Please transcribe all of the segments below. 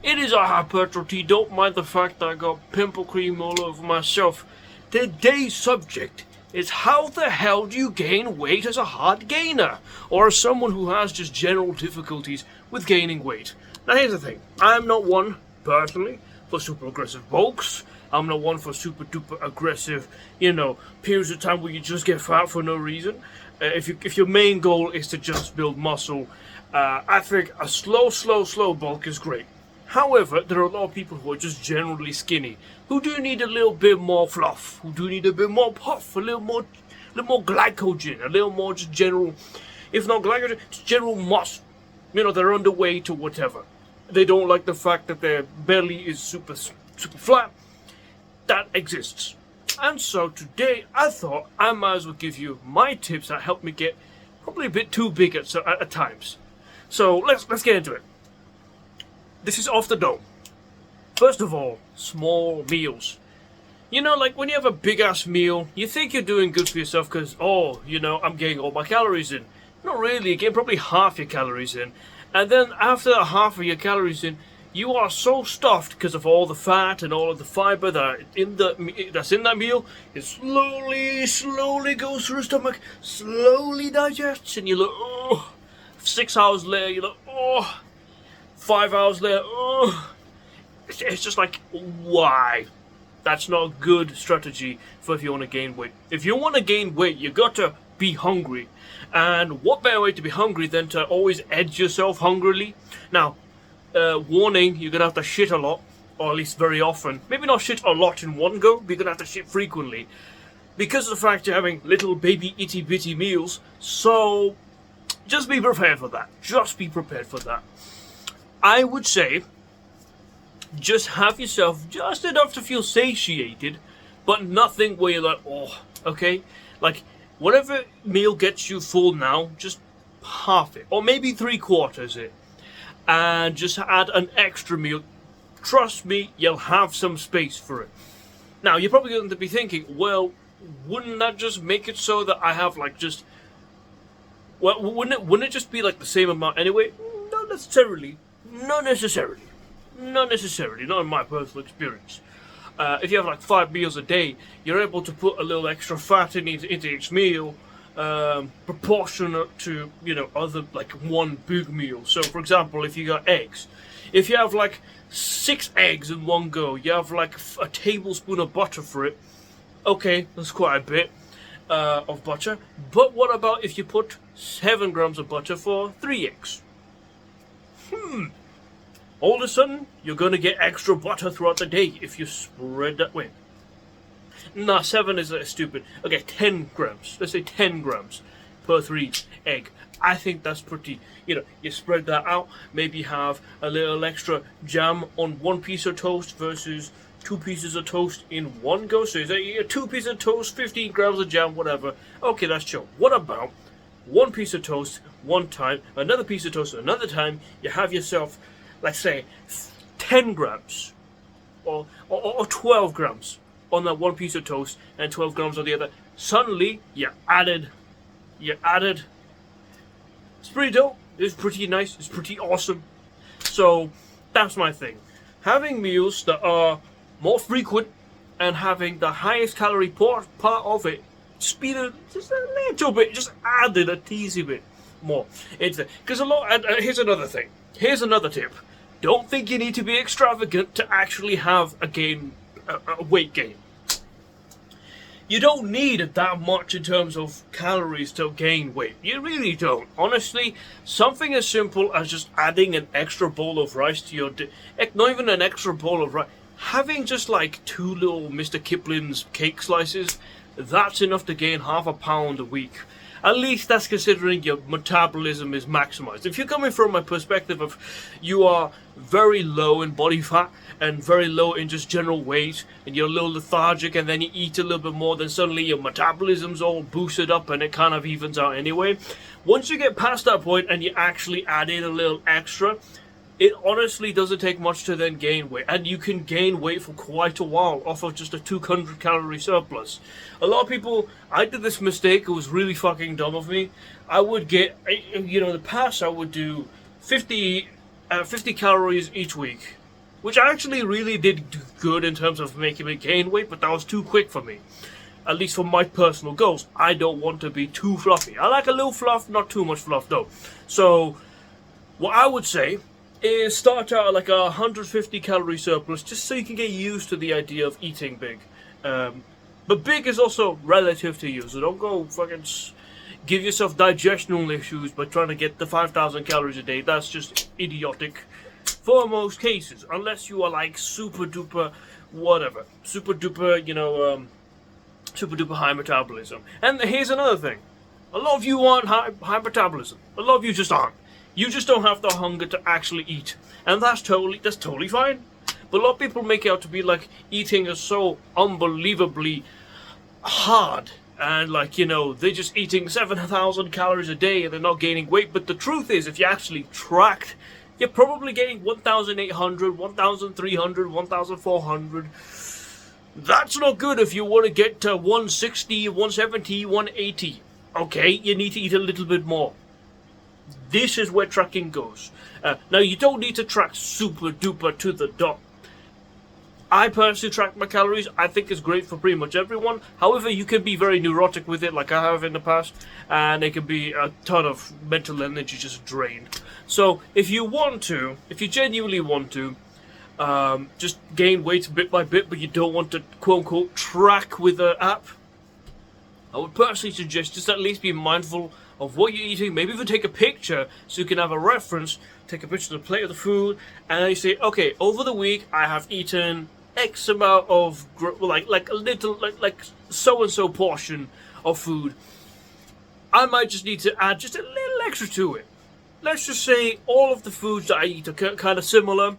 It is a hypertrophy. Don't mind the fact that I got pimple cream all over myself. Today's subject is how the hell do you gain weight as a hard gainer? Or as someone who has just general difficulties with gaining weight. Now here's the thing. I'm not one, personally, for super aggressive bulks. I'm not one for super duper aggressive, periods of time where you just get fat for no reason. If your main goal is to just build muscle, I think a slow bulk is great. However, there are a lot of people who are just generally skinny, who do need a little bit more fluff, who do need a bit more puff, a little more glycogen, a little more just general, if not glycogen, just general muscle. They're underweight or whatever. They don't like the fact that their belly is super flat. That exists. And so today I thought I might as well give you my tips that help me get probably a bit too big at times. So let's get into it. This is off the dome. First of all, small meals. Like when you have a big ass meal, you think you're doing good for yourself because, I'm getting all my calories in. Not really, you get probably half your calories in. And then after half of your calories in, you are so stuffed because of all the fat and all of the fiber that's in that meal. It slowly goes through your stomach, slowly digests, and you look, 6 hours later, you look, 5 hours later, it's just like, why? That's not a good strategy for if you want to gain weight. If you want to gain weight, you got to be hungry. And what better way to be hungry than to always edge yourself hungrily? Now, warning, you're going to have to shit a lot, or at least very often. Maybe not shit a lot in one go, but you're going to have to shit frequently. Because of the fact you're having little baby itty bitty meals, so just be prepared for that. Just be prepared for that. I would say, just have yourself just enough to feel satiated, but nothing where you're like, okay? Like, whatever meal gets you full now, just half it, or maybe 3/4 it. And just add an extra meal. Trust me, you'll have some space for it. Now, you're probably going to be thinking, well, wouldn't that just make it so that I have wouldn't it just be like the same amount anyway? Not necessarily. Not in my personal experience. If you have 5 meals a day, you're able to put a little extra fat into each meal, proportionate to other one big meal. So for example, if you got eggs, if you have 6 eggs in one go, you have a tablespoon of butter for it. Okay, that's quite a bit of butter. But what about if you put 7 grams of butter for 3 eggs? All of a sudden, you're going to get extra butter throughout the day if you spread that way. Nah, 7 is stupid. Okay, 10 grams. Let's say 10 grams per 3 egg. I think that's pretty, you spread that out. Maybe have a little extra jam on 1 piece of toast versus 2 pieces of toast in one go. So you 2 pieces of toast, 15 grams of jam, whatever. Okay, that's chill. What about 1 piece of toast one time, another piece of toast another time? You have yourself, let's say, 10 grams or 12 grams on that 1 piece of toast and 12 grams on the other. Suddenly, you added. It's pretty dope. It's pretty nice. It's pretty awesome. So, that's my thing. Having meals that are more frequent and having the highest calorie part of it, just a little bit, just added a teensy bit more into it. Because here's another thing. Here's another tip. Don't think you need to be extravagant to actually have a weight gain. You don't need that much in terms of calories to gain weight. You really don't. Honestly, something as simple as just adding an extra bowl of rice to your not even an extra bowl of rice. Having just 2 little Mr. Kipling's cake slices, that's enough to gain half a pound a week. At least that's considering your metabolism is maximized. If you're coming from a perspective of you are very low in body fat and very low in just general weight and you're a little lethargic and then you eat a little bit more, then suddenly your metabolism's all boosted up and it kind of evens out anyway. Once you get past that point and you actually add in a little extra, it honestly doesn't take much to then gain weight, and you can gain weight for quite a while off of just a 200 calorie surplus. A lot of people, I did this mistake, it was really fucking dumb of me. I would get, in the past I would do 50 calories each week, which actually really did do good in terms of making me gain weight, but that was too quick for me. At least for my personal goals. I don't want to be too fluffy. I like a little fluff, not too much fluff though. So, what I would say is start out like a 150 calorie surplus, just so you can get used to the idea of eating big. But big is also relative to you, so don't go fucking give yourself digestional issues by trying to get the 5,000 calories a day. That's just idiotic for most cases, unless you are like super duper whatever, super duper, super duper high metabolism. And here's another thing. A lot of you aren't high metabolism. A lot of you just aren't. You just don't have the hunger to actually eat. And that's totally fine. But a lot of people make it out to be like eating is so unbelievably hard. And like, they're just eating 7,000 calories a day and they're not gaining weight. But the truth is, if you actually tracked, you're probably getting 1,800, 1,300, 1,400. That's not good if you want to get to 160, 170, 180. Okay, you need to eat a little bit more. This is where tracking goes. Now, you don't need to track super duper to the dot. I personally track my calories. I think it's great for pretty much everyone. However, you can be very neurotic with it, like I have in the past, and it can be a ton of mental energy just drained. So, if you genuinely want to, just gain weight bit by bit, but you don't want to quote-unquote track with an app, I would personally suggest just at least be mindful of what you're eating. Maybe even take a picture so you can have a reference. Take a picture of the plate of the food, and then you say, okay, over the week I have eaten X amount of like a little like so and so portion of food. I might just need to add just a little extra to it. Let's just say all of the foods that I eat are kind of similar,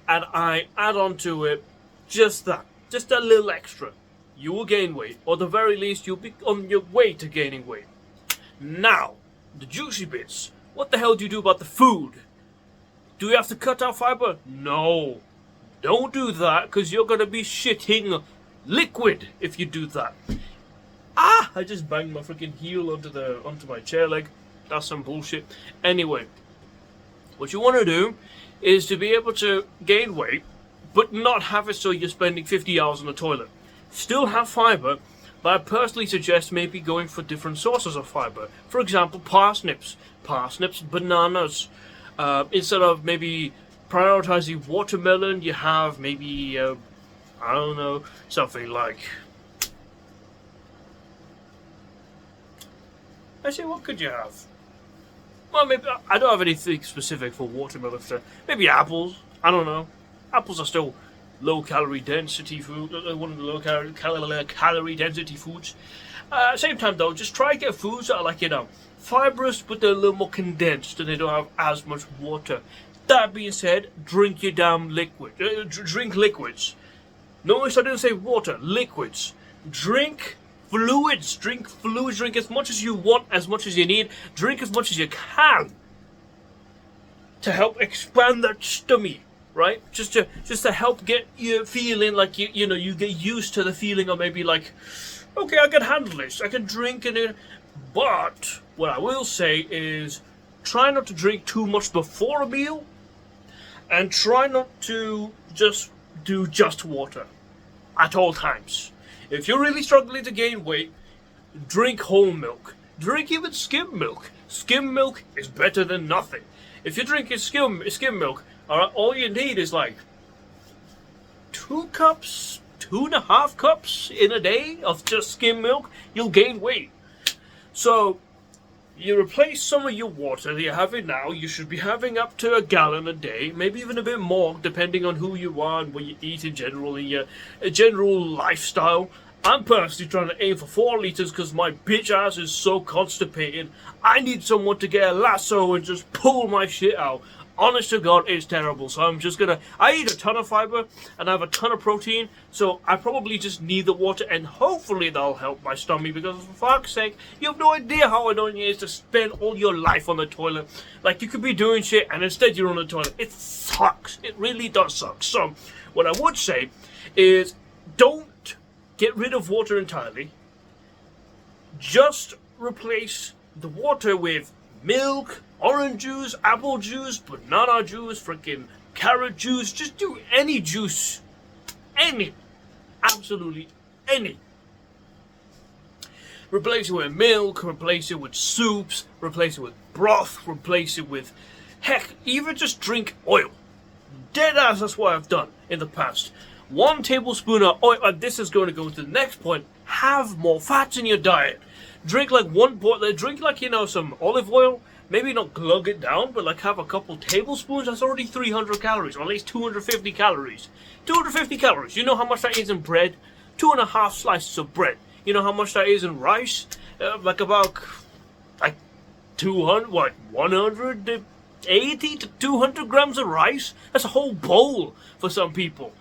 and I add on to it just a little extra. You will gain weight, or at the very least, you'll be on your way to gaining weight. Now, the juicy bits. What the hell do you do about the food? Do you have to cut out fiber? No. Don't do that, because you're going to be shitting liquid if you do that. I just banged my freaking heel onto my chair leg. That's some bullshit. Anyway, what you want to do is to be able to gain weight, but not have it so you're spending 50 hours on the toilet. Still have fiber, but I personally suggest maybe going for different sources of fiber. For example, parsnips, bananas. Instead of maybe prioritizing watermelon, you have maybe, I don't know, something like... Actually, what could you have? Well, maybe, I don't have anything specific for watermelon. Maybe apples, I don't know. Apples are still low-calorie density food, one of the low-calorie density foods. At the same time, though, just try and get foods that are like, fibrous, but they're a little more condensed and they don't have as much water. That being said, drink your damn liquid. Drink liquids. Notice I didn't say water. Liquids. Drink fluids. Drink as much as you want, as much as you need. Drink as much as you can to help expand that stomach, right? Just to help get you feeling like you get used to the feeling of maybe like, okay, I can handle this. I can drink and but what I will say is try not to drink too much before a meal, and try not to just do just water at all times. If you're really struggling to gain weight, drink whole milk. Drink even skim milk. Skim milk is better than nothing. If you're drinking skim milk, all you need is like 2 cups, 2.5 cups in a day of just skim milk. You'll gain weight. So, you replace some of your water that you're having now. You should be having up to 1 gallon a day, maybe even a bit more, depending on who you are and what you eat in general, in your general lifestyle. I'm personally trying to aim for 4 liters because my bitch ass is so constipated. I need someone to get a lasso and just pull my shit out. Honest to God, it's terrible. So I eat a ton of fiber and I have a ton of protein. So I probably just need the water, and hopefully that'll help my stomach, because for fuck's sake, you have no idea how annoying it is to spend all your life on the toilet. Like, you could be doing shit and instead you're on the toilet. It sucks. It really does suck. So what I would say is don't get rid of water entirely. Just replace the water with milk, orange juice, apple juice, banana juice, freaking carrot juice, just do any juice. Any. Absolutely any. Replace it with milk, replace it with soups, replace it with broth, replace it with, heck, even just drink oil. Deadass, that's what I've done in the past. 1 tablespoon of oil, and this is going to go to the next point, have more fats in your diet. Drink like some olive oil, maybe not glug it down, but like have a couple tablespoons, that's already 300 calories, or at least 250 calories. 250 calories, you know how much that is in bread? 2.5 slices of bread. You know how much that is in rice? Like 180 to 200 grams of rice? That's a whole bowl for some people.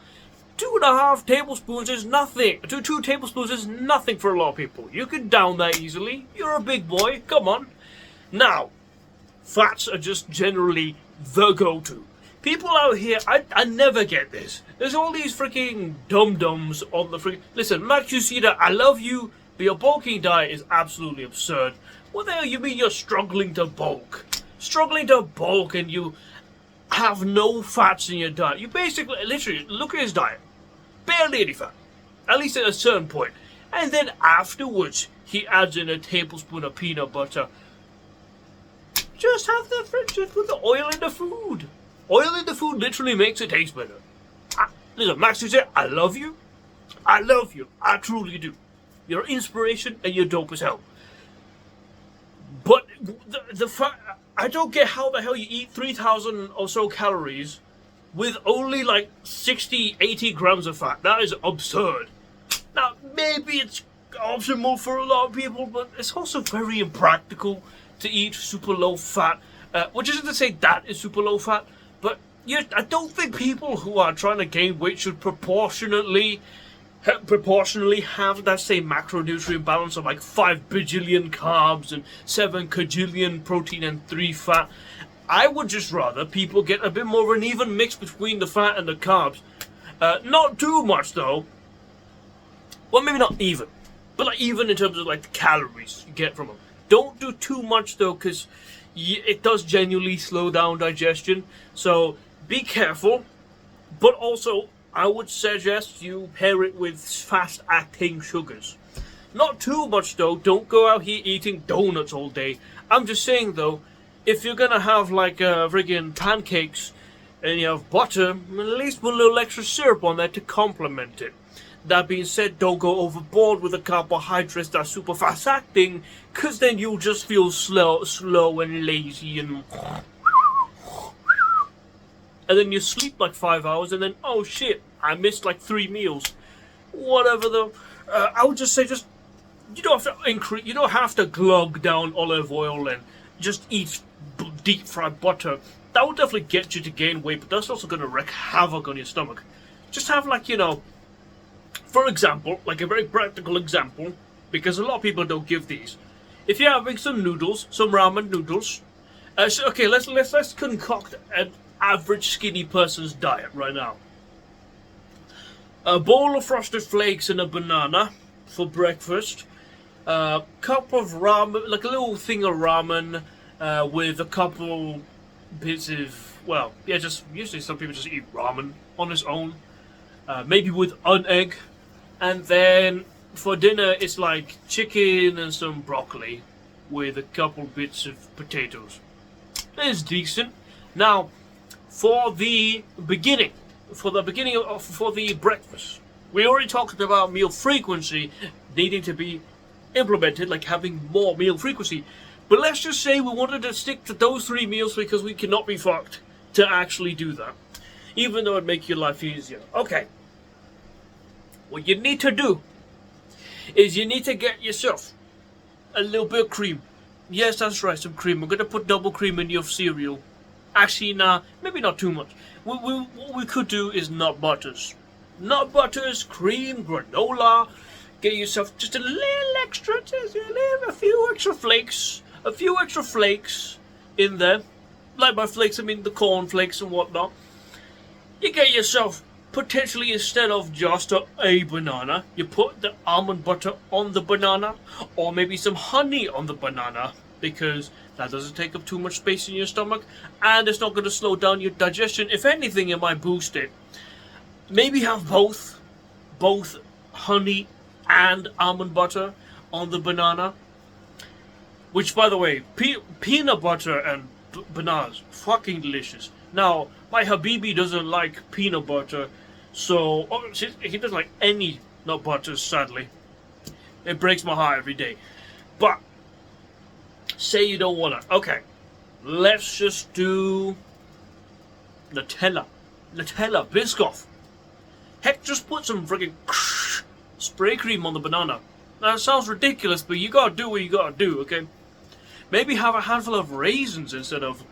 2.5 tablespoons is nothing. Two tablespoons is nothing for a lot of people. You can down that easily. You're a big boy. Come on. Now, fats are just generally the go-to. People out here, I never get this. There's all these freaking dum-dums on the freaking... Listen, Max Yushida, I love you, but your bulking diet is absolutely absurd. What the hell you mean you're struggling to bulk? Struggling to bulk and you have no fats in your diet. You basically, literally, look at his diet. Barely any fat. At least at a certain point. And then afterwards, he adds in a tablespoon of peanut butter. Just have the friction with the oil in the food. Oil in the food literally makes it taste better. Listen, Max, you say, I love you. I love you. I truly do. You're an inspiration and you're dope as hell. But the fact, I don't get how the hell you eat 3,000 or so calories with only like 60, 80 grams of fat. That is absurd. Now, maybe it's optimal for a lot of people, but it's also very impractical to eat super low fat. Which isn't to say that is super low fat, but I don't think people who are trying to gain weight should proportionally have that same macronutrient balance of like 5 bajillion carbs and 7 kajillion protein and 3 fat. I would just rather people get a bit more of an even mix between the fat and the carbs. Not too much though. Well, maybe not even, but like even in terms of like the calories you get from them. Don't do too much though, because it does genuinely slow down digestion. So be careful, but also I would suggest you pair it with fast-acting sugars. Not too much though. Don't go out here eating donuts all day. I'm just saying though, if you're gonna have like friggin' pancakes and you have butter, at least put a little extra syrup on that to complement it. That being said, don't go overboard with the carbohydrates that are super fast-acting, cause then you'll just feel slow and lazy and then you sleep like 5 hours and then, oh shit, I missed like 3 meals. Whatever though. I would just say you don't have to glug down olive oil and just eat deep fried butter. That would definitely get you to gain weight, but that's also going to wreak havoc on your stomach. Just have like, for example, like a very practical example, because a lot of people don't give these. If you're having some noodles, some ramen noodles, okay, let's concoct an average skinny person's diet right now. A bowl of Frosted Flakes and a banana for breakfast. A cup of ramen, like a little thing of ramen with a couple bits of, just usually some people just eat ramen on its own. Maybe with an egg. And then for dinner it's like chicken and some broccoli with a couple bits of potatoes. It's decent. Now, for the breakfast, we already talked about meal frequency needing to be implemented, like having more meal frequency. But let's just say we wanted to stick to those 3 meals because we cannot be fucked to actually do that, even though it'd make your life easier. Okay. What you need to do is you need to get yourself a little bit of cream. Yes, that's right, some cream. I'm going to put double cream in your cereal. Actually, nah, maybe not too much. What we could do is nut butters. Nut butters, cream, granola. Get yourself just a little extra, a few extra flakes. A few extra flakes in there. Like by flakes, I mean the corn flakes and whatnot. You get yourself, potentially instead of just a banana, you put the almond butter on the banana, or maybe some honey on the banana, because that doesn't take up too much space in your stomach, and it's not going to slow down your digestion. If anything, it might boost it. Maybe have both honey and almond butter on the banana. Which, by the way, peanut butter and bananas, fucking delicious. Now, my Habibi doesn't like peanut butter, so he doesn't like any nut butters, sadly. It breaks my heart every day. But, say you don't want to. Okay, let's just do Nutella. Nutella, Biscoff. Heck, just put some friggin' spray cream on the banana. Now, it sounds ridiculous, but you gotta do what you gotta do, okay? Maybe have a handful of raisins instead of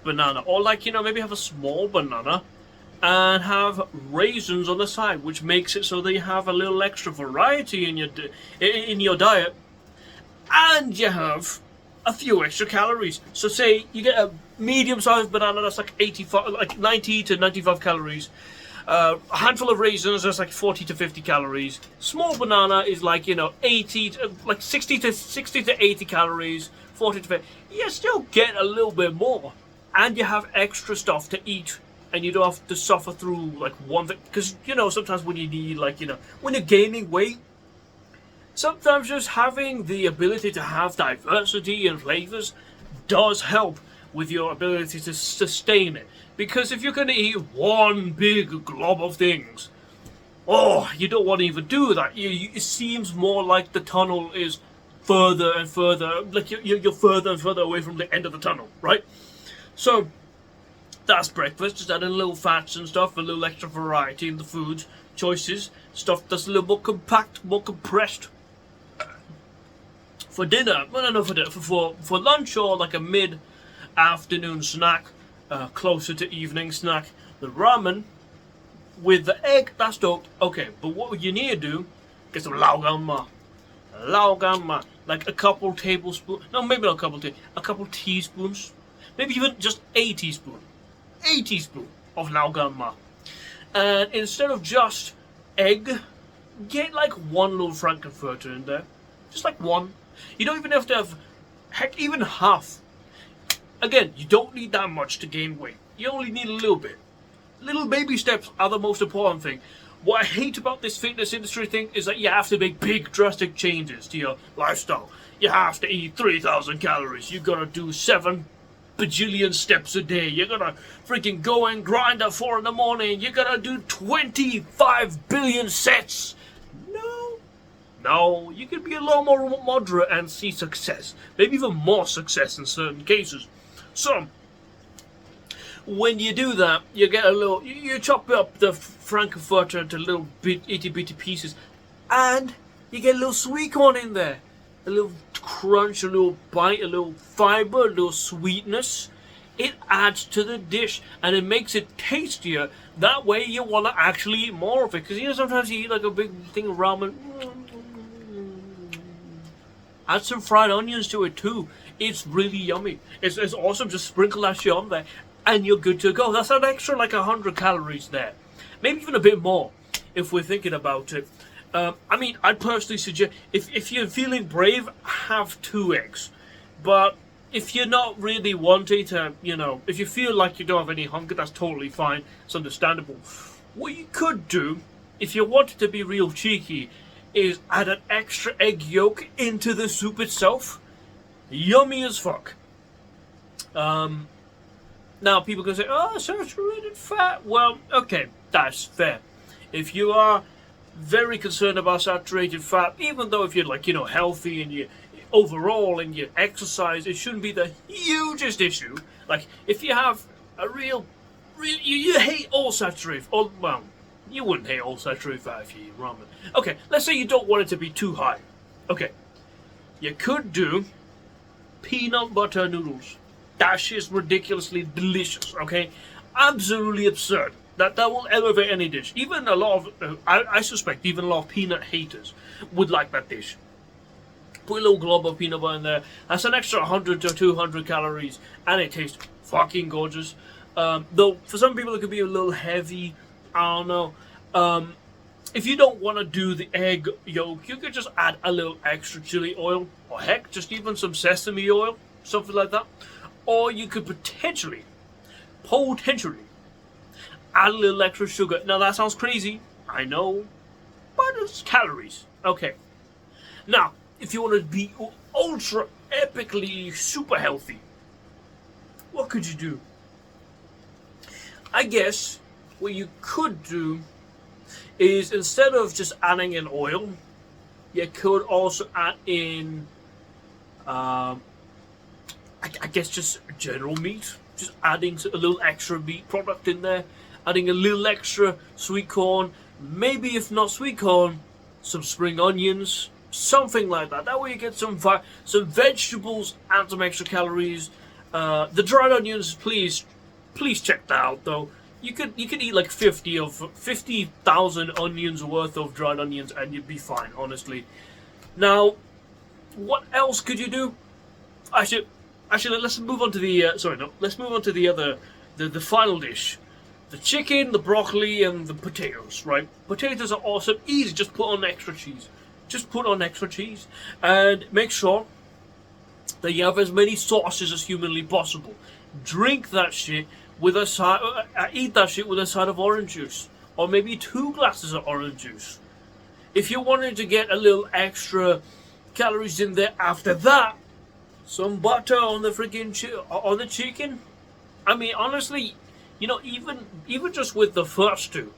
banana. Or maybe have a small banana and have raisins on the side, which makes it so that you have a little extra variety in your diet. And you have a few extra calories. So say you get a medium-sized banana that's like 90 to 95 calories. A handful of raisins, that's like 40 to 50 calories. Small banana is like 60 to 80 calories. 40 to 50. You still get a little bit more, and you have extra stuff to eat, and you don't have to suffer through like one thing. Because sometimes when you need when you're gaining weight, sometimes just having the ability to have diversity and flavors does help with your ability to sustain it. Because if you're going to eat one big glob of things, you don't want to even do that. It seems more like the tunnel is further and further, like you're further and further away from the end of the tunnel, right? So, that's breakfast, just adding a little fats and stuff, a little extra variety in the food choices, stuff that's a little more compact, more compressed. For dinner, for lunch or like a mid-afternoon snack, closer to evening snack, the ramen with the egg, that's dope. Okay, but what you need to do, get some lao gan ma, like a couple tablespoons, no, maybe not a couple teaspoons, maybe even just a teaspoon of lao gan ma. And instead of just egg, get like one little Frankenfurter in there, just like one. You don't even have to have, heck, even half. Again, you don't need that much to gain weight. You only need a little bit. Little baby steps are the most important thing. What I hate about this fitness industry thing is that you have to make big drastic changes to your lifestyle. You have to eat 3,000 calories. You gotta do 7 bajillion steps a day. You gotta freaking go and grind at 4 in the morning. You gotta do 25 billion sets. No, you can be a lot more moderate and see success. Maybe even more success in certain cases. So, when you do that, you get a little, you chop up the Frankenfurter into little itty bitty pieces, and you get a little sweet corn in there. A little crunch, a little bite, a little fiber, a little sweetness. It adds to the dish, and it makes it tastier. That way you want to actually eat more of it. Because sometimes you eat like a big thing of ramen. Add some fried onions to it too. It's really yummy. It's awesome. Just sprinkle that shit on there, and you're good to go. That's an extra like 100 calories there. Maybe even a bit more, if we're thinking about it. I'd personally suggest, if you're feeling brave, have 2 eggs. But if you're not really wanting to, if you feel like you don't have any hunger, that's totally fine. It's understandable. What you could do, if you wanted to be real cheeky, is add an extra egg yolk into the soup itself. Yummy as fuck. Now people can say, saturated fat. Well, okay, that's fair. If you are very concerned about saturated fat, even though if you're healthy and you overall and you exercise, it shouldn't be the hugest issue. Like if you have a real you hate all saturated, you wouldn't hate all saturated fat if you eat ramen. Okay, let's say you don't want it to be too high. Okay, you could do peanut butter noodles. That shit's ridiculously delicious, okay? Absolutely absurd. That will elevate any dish. Even a lot of, I suspect, even a lot of peanut haters would like that dish. Put a little glob of peanut butter in there. That's an extra 100 to 200 calories, and it tastes fucking gorgeous. Though, for some people it could be a little heavy. I don't know. if you don't want to do the egg yolk, you could just add a little extra chili oil, or heck, just even some sesame oil, something like that. Or you could potentially add a little extra sugar. Now that sounds crazy, I know, but it's calories. Okay. Now, if you want to be ultra epically super healthy, what could you do? I guess what you could do is, instead of just adding in oil, you could also add in, I guess, just general meat. Just adding a little extra meat product in there, adding a little extra sweet corn, maybe if not sweet corn, some spring onions, something like that. That way you get some vegetables and some extra calories. The dried onions, please check that out though. You could eat like 50,000 onions worth of dried onions and you'd be fine, honestly. Now, what else could you do? Actually, let's move on to the let's move on to the final dish. The chicken, the broccoli, and the potatoes, right? Potatoes are awesome, easy, just put on extra cheese. And make sure that you have as many sauces as humanly possible. Drink that shit with a side, eat that shit with a side of orange juice, or maybe 2 glasses of orange juice. If you wanted to get a little extra calories in there after that, some butter on the freaking on the chicken. I mean, honestly, you know, even just with the first two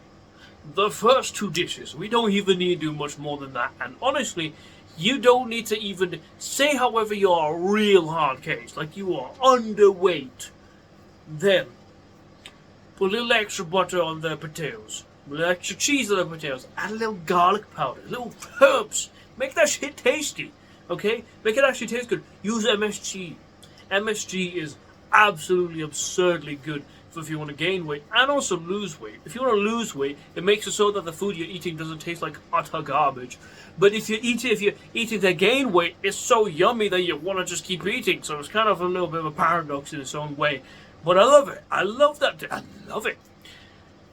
dishes, we don't even need to do much more than that. And honestly, you don't need to even say, however, you are a real hard case, like you are underweight, then put a little extra butter on the potatoes, a little extra cheese on the potatoes, add a little garlic powder, little herbs, make that shit tasty, okay? Make it actually taste good. Use MSG. MSG is absolutely absurdly good for if you want to gain weight and also lose weight. If you want to lose weight, it makes it so that the food you're eating doesn't taste like utter garbage. But if you're eating to gain weight, it's so yummy that you want to just keep eating. So it's kind of a little bit of a paradox in its own way. But I love it. I love that. I love it.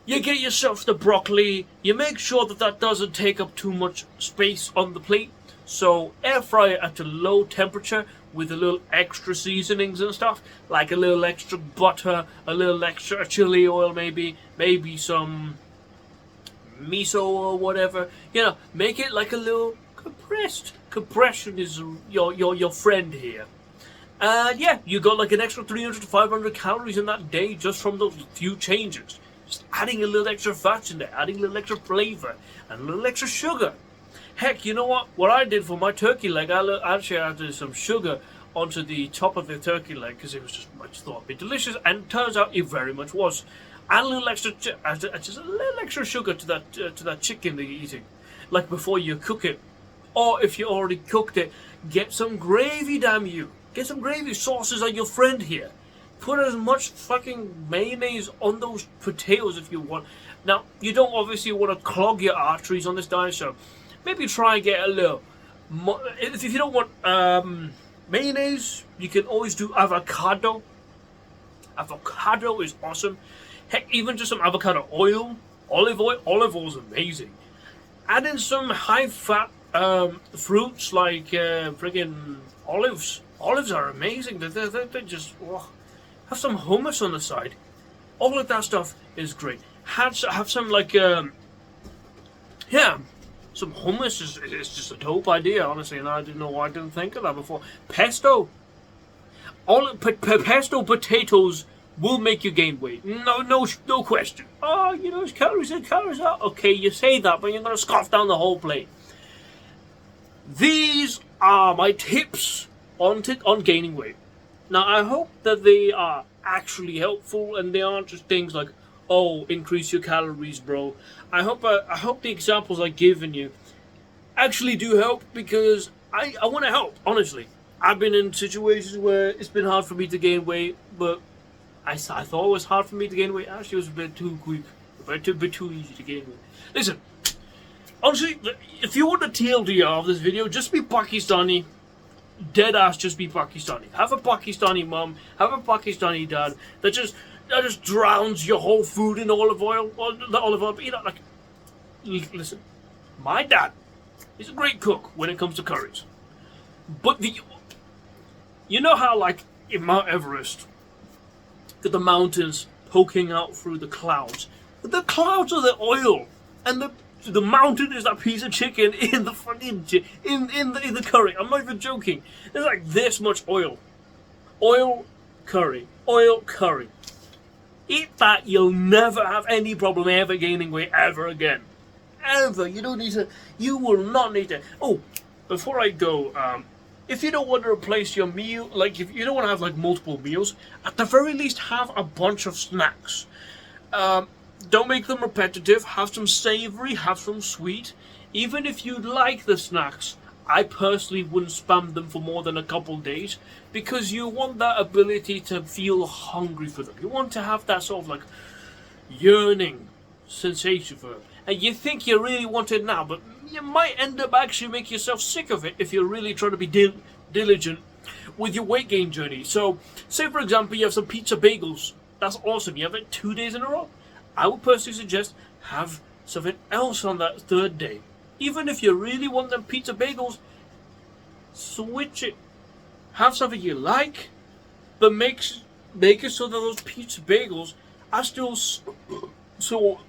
You get yourself the broccoli. You make sure that doesn't take up too much space on the plate. So air fry it at a low temperature with a little extra seasonings and stuff, like a little extra butter, a little extra chili oil, maybe some miso or whatever. You know, make it like a little compressed. Compression is your friend here. And yeah, you got like an extra 300 to 500 calories in that day just from those few changes. Just adding a little extra fat in there, adding a little extra flavor, and a little extra sugar. Heck, you know what? What I did for my turkey leg, I actually added some sugar onto the top of the turkey leg because it was just, I just thought it'd be delicious, and it turns out it very much was. Add a little extra, just a little extra sugar to that chicken that you're eating, like before you cook it, or if you already cooked it, get some gravy. Damn you! Get some gravy. Sauces are your friend here. Put as much fucking mayonnaise on those potatoes if you want. Now, you don't obviously want to clog your arteries on this diet, so maybe try and get a little more. If you don't want mayonnaise, you can always do avocado. Avocado is awesome. Heck, even just some avocado oil, olive oil. Olive oil is amazing. Add in some high-fat fruits like friggin' olives. Olives are amazing. They just have some hummus on the side. All of that stuff is great. Have some like some hummus is just a dope idea, honestly, and I didn't know why I didn't think of that before. Pesto. Pesto potatoes will make you gain weight. No question. Oh, you know, it's calories in, calories out. Okay, you say that, but you're gonna scoff down the whole plate. These are my tips on gaining weight. Now, I hope that they are actually helpful and they aren't just things like, oh, increase your calories, bro. I hope the examples I've given you actually do help, because I want to help, honestly. I've been in situations where it's been hard for me to gain weight, but I thought it was hard for me to gain weight. Actually, it was a bit too quick, a bit too easy to gain weight. Listen, honestly, if you want the TLDR of this video, just be Pakistani. Dead ass, just be Pakistani. Have a Pakistani mom, have a Pakistani dad that just drowns your whole food in olive oil, or the olive oil. But you know, like, listen, my dad is a great cook when it comes to curries. But you know how, like, in Mount Everest, got the mountains poking out through the clouds. The clouds are the oil, and the mountain is that piece of chicken in the fucking in the curry. I'm not even joking. There's like this much oil, curry. Eat that, you'll never have any problem ever gaining weight ever again. Ever. You don't need to. You will not need to. Oh, before I go, if you don't want to replace your meal, like if you don't want to have like multiple meals, at the very least have a bunch of snacks. Don't make them repetitive. Have some savory, have some sweet. Even if you like the snacks, I personally wouldn't spam them for more than a couple days, because you want that ability to feel hungry for them. You want to have that sort of like yearning sensation for them. And you think you really want it now, but you might end up actually making yourself sick of it if you're really trying to be diligent with your weight gain journey. So, say for example you have some pizza bagels. That's awesome. You have it 2 days in a row. I would personally suggest have something else on that third day. Even if you really want them pizza bagels, switch it. Have something you like, but make it so that those pizza bagels are still so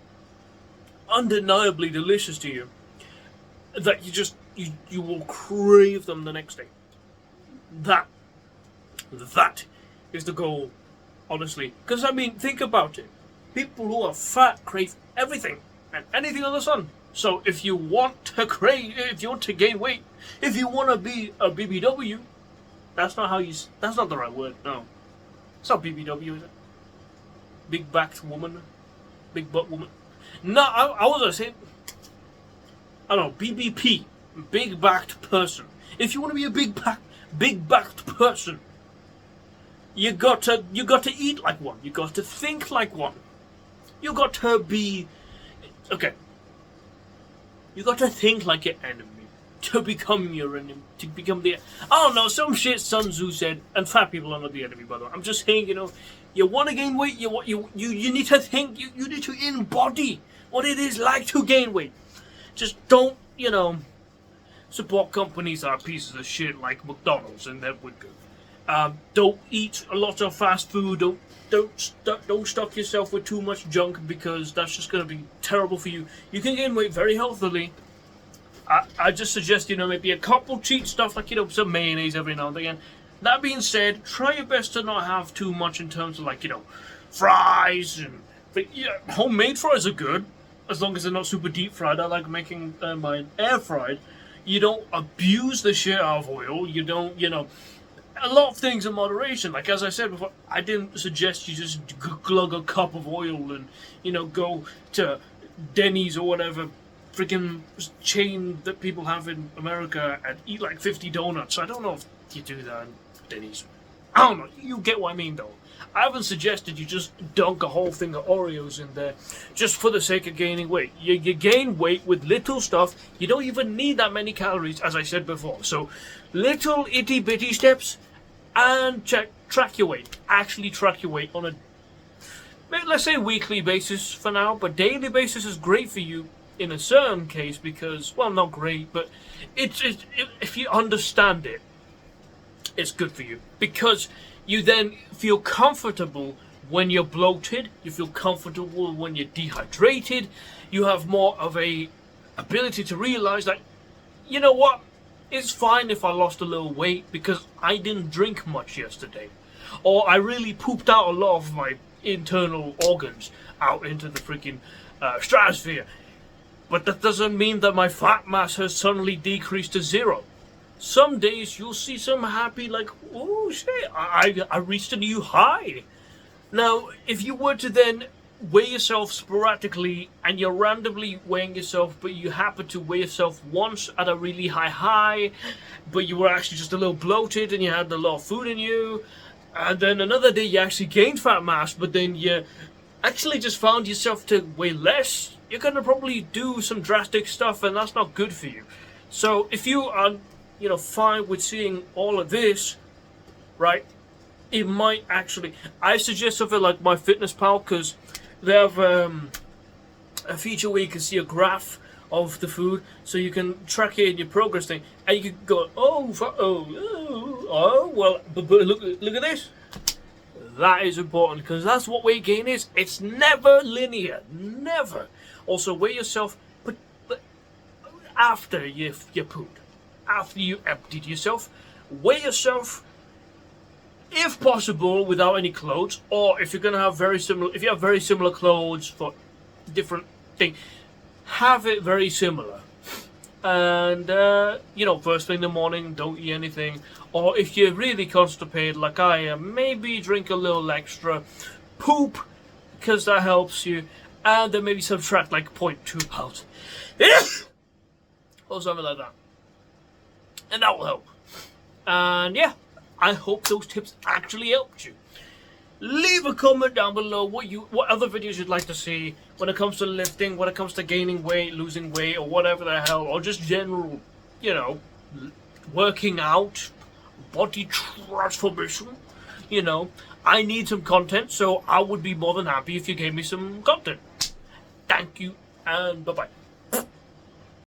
undeniably delicious to you that you will crave them the next day. That is the goal, honestly. Because I mean, think about it. People who are fat crave everything and anything on the sun. So if you want to gain weight, if you want to be a BBW, that's not the right word. No, it's not BBW, is it? Big backed woman, big butt woman. No, I was gonna say, I don't know, BBP, big backed person. If you want to be a big backed person, you got to eat like one. You got to think like one. You got to be okay. You got to think like your enemy to become your enemy. To become the I don't know, some shit Sun Tzu said. And fat people are not the enemy, by the way. I'm just saying, you want to gain weight. You need to think. You need to embody what it is like to gain weight. Just don't support companies that are pieces of shit like McDonald's and that would go. Don't eat a lot of fast food. Don't stuff yourself with too much junk, because that's just going to be terrible for you. You can gain weight very healthily. I just suggest maybe a couple cheat stuff like some mayonnaise every now and again. That being said, try your best to not have too much in terms of like fries but homemade fries are good as long as they're not super deep fried. I like making mine air fried. You don't abuse the shit out of oil. You don't a lot of things in moderation. Like as I said before, I didn't suggest you just glug a cup of oil and go to Denny's or whatever freaking chain that people have in America and eat like 50 donuts. I don't know if you do that in Denny's. I don't know. You get what I mean though. I haven't suggested you just dunk a whole thing of Oreos in there just for the sake of gaining weight. You gain weight with little stuff. You don't even need that many calories, as I said before. So little itty bitty steps and track your weight. Actually track your weight on a, let's say, weekly basis for now, but daily basis is great for you in a certain case because, well, not great, but if you understand it, it's good for you because you then feel comfortable when you're bloated, you feel comfortable when you're dehydrated, you have more of a ability to realize that, you know what, it's fine if I lost a little weight because I didn't drink much yesterday, or I really pooped out a lot of my internal organs out into the freaking stratosphere. But that doesn't mean that my fat mass has suddenly decreased to zero. Some days you'll see some happy, like, oh shit, I reached a new high. Now, if you were to then weigh yourself sporadically and you're randomly weighing yourself, but you happen to weigh yourself once at a really high, but you were actually just a little bloated and you had a lot of food in you, and then another day you actually gained fat mass, but then you actually just found yourself to weigh less, you're going to probably do some drastic stuff, and that's not good for you. So if you are, fine with seeing all of this, right, it might actually, I suggest something like MyFitnessPal, because they have a feature where you can see a graph of the food, so you can track it in your progress thing, and you can go, well, but look at this. That is important, because that's what weight gain is. It's never linear, never. Also, weigh yourself, but after you pooped, after you emptied yourself, weigh yourself, if possible, without any clothes, or if you're gonna have if you have very similar clothes for different things, have it very similar. And first thing in the morning, don't eat anything. Or if you're really constipated like I am, maybe drink a little extra, poop, because that helps you, and then maybe subtract like 0.2 pounds or something like that, and that will help. And yeah, I hope those tips actually helped you. Leave a comment down below what other videos you'd like to see when it comes to lifting, when it comes to gaining weight, losing weight, or whatever the hell, or just general, working out, body transformation. I need some content, so I would be more than happy if you gave me some content. Thank you, and bye-bye.